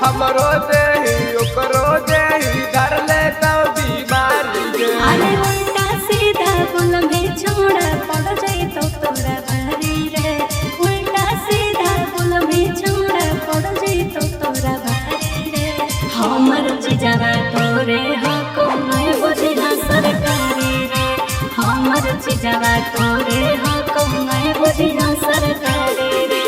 हमरो देही ओकरो देही धर ले तो बीमारी गे। अरे उल्टा सीधा बोल में छोड़ा पड़ जाए तो तोरा भारी रे। उल्टा सीधा बोल में छोड़ा पड़ जाए तो तोरा भारी रे। हमर चीजवा तोरे हको नहीं बुझिना सरकारी रे। हमर चीजवा तोरे हको नहीं बुझिना सरकारी रे।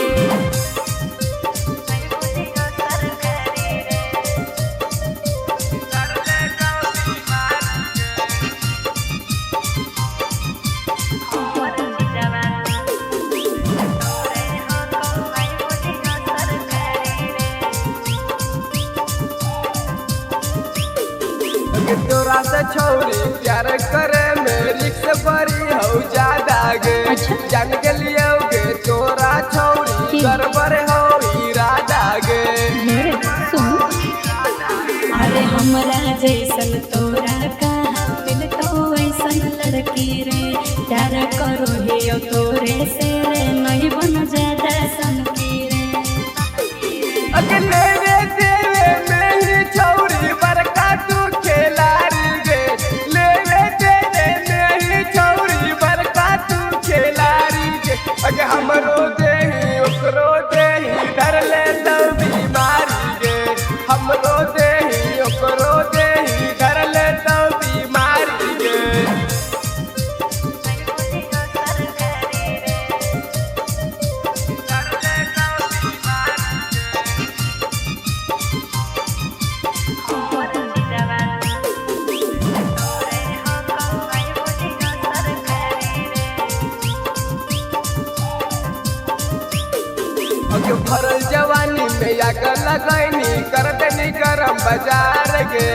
तोरा से छौरी प्यार करे मेरी से बड़ी हो ज्यादा गे। जान के लिए गे तोरा छौरी गड़बड़ हो इरादा गे। अरे हमरा जैसन तोरा कहाँ मिलतो ऐसन लड़की रे। प्यार करो हियो तोरे से रे नहीं बन ज्यादा सनकी रे। अगले रे देवे में ही छौरी बड़का तू खिलाड़ी गे। लेवे देवे में ही छौरी बड़का तू खिलाड़ी गे। अगे हमरो देही ओकरो देही धर ले तो बीमारी गे। हमरो देही ओकरो देही धर ले तो बीमारी गे। भरल जवानी में आग लगैनी कर देनी गरम बाजार गे।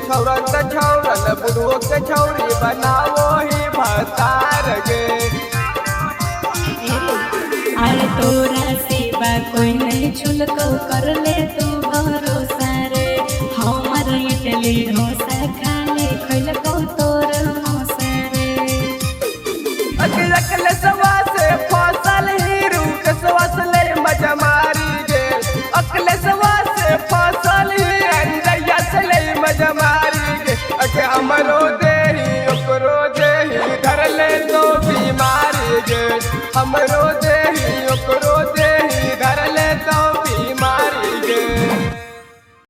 छौरन त छौरन बुढ़ो के छौरी बनावो ही भतार गे। अरे तोरा सेवा कोई नहीं छुलको कर ले तू भरोसा रे। हमर इडली डोसा खाले खैलको तोर मौसा रे। अगले सवा से फसल हीरू के सवास ले मजा मारी गे। अगले सवा से फसल ही अंजैया से ले मजा मारी गे। अगे हमरो देही ओकरो देही धर ले तो बीमारी गे। हमरो देही